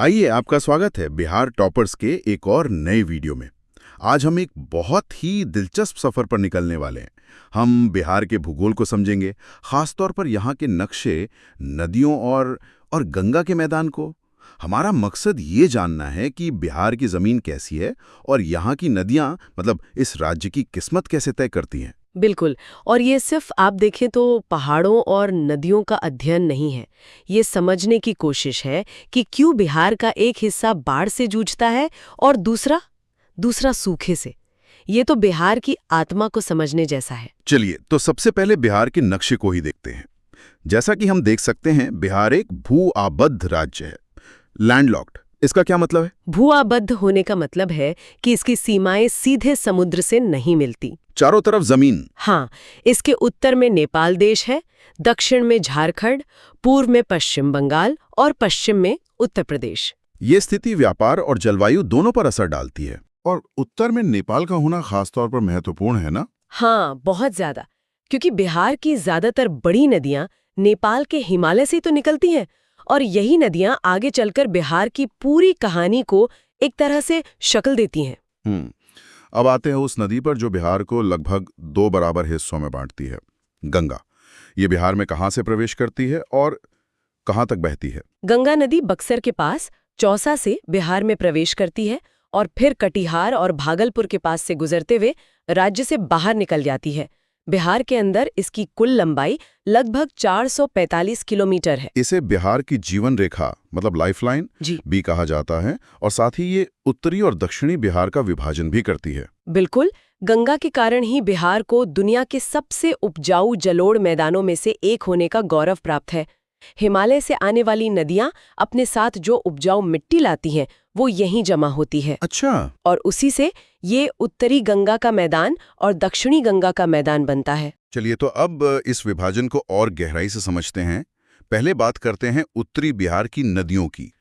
आइए, आपका स्वागत है बिहार टॉपर्स के एक और नए वीडियो में। आज हम एक बहुत ही दिलचस्प सफर पर निकलने वाले हैं। हम बिहार के भूगोल को समझेंगे, खासतौर पर यहाँ के नक्शे, नदियों और गंगा के मैदान को। हमारा मकसद ये जानना है कि बिहार की ज़मीन कैसी है और यहाँ की नदियाँ मतलब इस राज्य की किस्मत कैसे तय करती हैं। बिल्कुल। और ये सिर्फ आप देखें तो पहाड़ों और नदियों का अध्ययन नहीं है। ये समझने की कोशिश है कि क्यों बिहार का एक हिस्सा बाढ़ से जूझता है और दूसरा सूखे से। ये तो बिहार की आत्मा को समझने जैसा है। चलिए, तो सबसे पहले बिहार के नक्शे को ही देखते हैं। जैसा कि हम देख सकते हैं, बिहार एक भू-आबद्ध राज्य है, लैंडलॉक्ड। इसका क्या मतलब है? भू-आबद्ध होने का मतलब है कि इसकी सीमाएं सीधे समुद्र से नहीं मिलती। चारों तरफ जमीन। हाँ, इसके उत्तर में नेपाल देश है, दक्षिण में झारखंड, पूर्व में पश्चिम बंगाल और पश्चिम में उत्तर प्रदेश। ये स्थिति व्यापार और जलवायु दोनों पर असर डालती है। और उत्तर में नेपाल का होना खासतौर पर महत्वपूर्ण है ना? हाँ, बहुत ज्यादा। क्योंकि बिहार की ज्यादातर बड़ी नदियां नेपाल के हिमालय से तो निकलती हैं और यही नदियां आगे चलकर बिहार की पूरी कहानी को एक तरह से शक्ल देती हैं। अब आते हैं उस नदी पर जो बिहार को लगभग 2 बराबर हिस्सों में बांटती है, गंगा। ये बिहार में कहाँ से प्रवेश करती है और कहाँ तक बहती है? गंगा नदी बक्सर के पास चौसा से बिहार में प्रवेश करती है और फिर कटिहार और भागलपुर के पास से गुजरते हुए राज्य से बाहर निकल जाती है। बिहार के अंदर इसकी कुल लंबाई लगभग 445 किलोमीटर है। इसे बिहार की जीवन रेखा मतलब लाइफलाइन भी कहा जाता है और साथ ही ये उत्तरी और दक्षिणी बिहार का विभाजन भी करती है। बिल्कुल, गंगा के कारण ही बिहार को दुनिया के सबसे उपजाऊ जलोढ़ मैदानों में से एक होने का गौरव प्राप्त है। हिमालय से आने वाली नदियां अपने साथ जो उपजाऊ मिट्टी लाती हैं, वो यहीं जमा होती है। अच्छा। और उसी से ये उत्तरी गंगा का मैदान और दक्षिणी गंगा का मैदान बनता है। चलिए, तो अब इस विभाजन को और गहराई से समझते हैं। पहले बात करते हैं उत्तरी बिहार की नदियों की।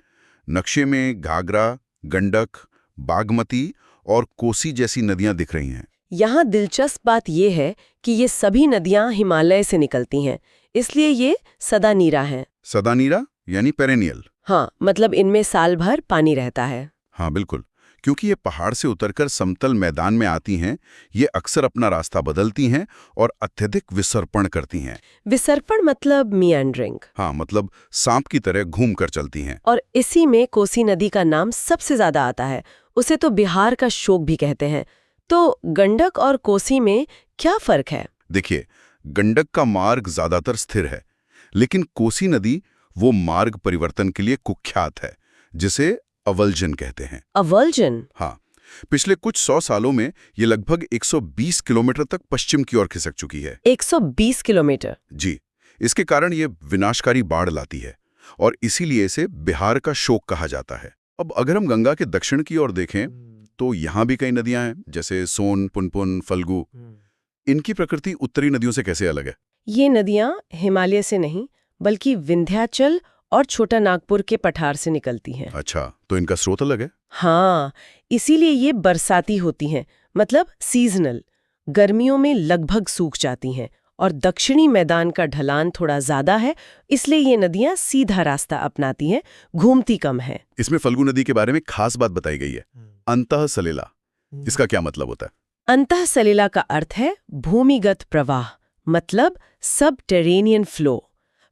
नक्शे में घाघरा, गंडक, बागमती और कोसी जैसी नदियां दिख रही हैं। यहाँ दिलचस्प बात यह है कि ये सभी नदियाँ हिमालय से निकलती हैं, इसलिए ये सदानीरा हैं। सदानीरा यानी पेरेनियल। हाँ, मतलब इनमें साल भर पानी रहता है। हाँ बिल्कुल, क्योंकि ये पहाड़ से उतरकर समतल मैदान में आती हैं, ये अक्सर अपना रास्ता बदलती हैं और अत्यधिक विसर्पण करती हैं। विसर्पण मतलब मियांड्रिंग। हाँ, मतलब सांप की तरह घूम कर चलती हैं। और इसी में कोसी नदी का नाम सबसे ज्यादा आता है। उसे तो बिहार का शोक भी कहते हैं। तो गंडक और कोसी में क्या फर्क है? देखिए, गंडक का मार्ग ज्यादातर स्थिर है, लेकिन कोसी नदी वो मार्ग परिवर्तन के लिए कुख्यात है, जिसे अवलजन कहते हैं। अवलजन? हाँ, पिछले कुछ 100 सालों में ये लगभग 120 किलोमीटर तक पश्चिम की ओर खिसक चुकी है। 120 किलोमीटर? जी, इसके कारण ये विनाशकारी बाढ़ लाती है और इसीलिए इसे बिहार का शोक कहा जाता है। अब अगर हम गंगा के दक्षिण की ओर देखें तो यहाँ भी कई नदियां हैं, जैसे सोन, पुनपुन, फल्गु। इनकी प्रकृति उत्तरी नदियों से कैसे अलग है? ये नदियां हिमालय से नहीं बल्कि विंध्याचल और छोटा नागपुर के पठार से निकलती हैं। अच्छा, तो इनका स्रोत अलग है? हाँ, इसीलिए ये बरसाती होती हैं, मतलब सीजनल। गर्मियों में लगभग सूख जाती हैं और दक्षिणी मैदान का ढलान थोड़ा ज्यादा है, इसलिए ये नदियां सीधा रास्ता अपनाती हैं, घूमती कम है। इसमें फल्गु नदी के बारे में खास बात बताई गई है, अंतः सलिला। इसका क्या मतलब होता है? अंतः सलिला का अर्थ है भूमिगत प्रवाह, मतलब सबटेरेनियन फ्लो।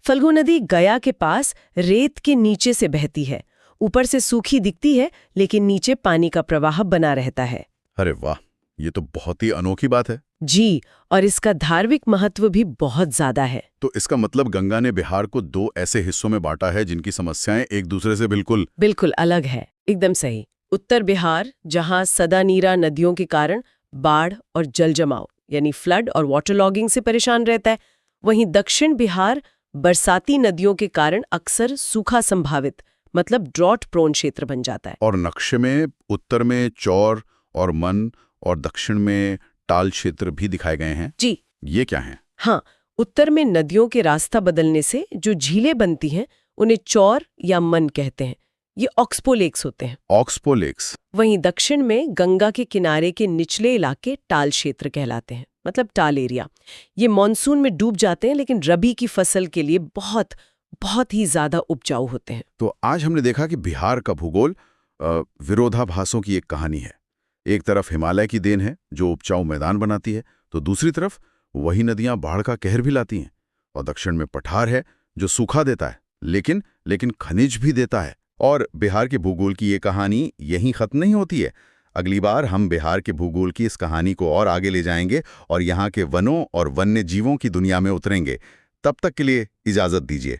फल्गु नदी गया के पास रेत के नीचे से बहती है। ऊपर से सूखी दिखती है, लेकिन नीचे पानी का प्रवाह बना रहता है। अरे वाह, ये तो बहुत ही अनोखी बात है। जी, और इसका धार्मिक महत्व भी बहुत ज्यादा है। तो इसका मतलब गंगा ने बिहार को 2 ऐसे हिस्सों में बांटा है जिनकी समस्याएं एक दूसरे से बिल्कुल अलग है। एकदम सही। उत्तर बिहार, जहां सदानीरा नदियों के कारण बाढ़ और जल जमाव यानी फ्लड और वाटर लॉगिंग से परेशान रहता है। वहीं दक्षिण बिहार बरसाती नदियों के कारण अक्सर सूखा संभावित मतलब ड्रॉट प्रोन क्षेत्र बन जाता है। और नक्शे में उत्तर में चौर और मन और दक्षिण में टाल क्षेत्र भी दिखाए गए हैं। जी, ये क्या है? हाँ, उत्तर में नदियों के रास्ता बदलने से जो झीलें बनती हैं उन्हें चौर या मन कहते हैं। ये ऑक्सबो लेक्स होते हैं। Oxbow lakes. वहीं दक्षिण में गंगा के किनारे के निचले इलाके टाल क्षेत्र कहलाते हैं, मतलब टाल एरिया। ये मॉनसून में डूब जाते हैं, लेकिन रबी की फसल के लिए बहुत बहुत ही ज्यादा उपजाऊ होते हैं। तो आज हमने देखा कि बिहार का भूगोल विरोधाभासों की एक कहानी है। एक तरफ हिमालय की देन है जो उपजाऊ मैदान बनाती है, तो दूसरी तरफ वही नदियां बाढ़ का कहर भी लाती हैं। और दक्षिण में पठार है जो सूखा देता है, लेकिन खनिज भी देता है। और बिहार के भूगोल की ये कहानी यहीं खत्म नहीं होती है। अगली बार हम बिहार के भूगोल की इस कहानी को और आगे ले जाएंगे और यहाँ के वनों और वन्य जीवों की दुनिया में उतरेंगे। तब तक के लिए इजाजत दीजिए।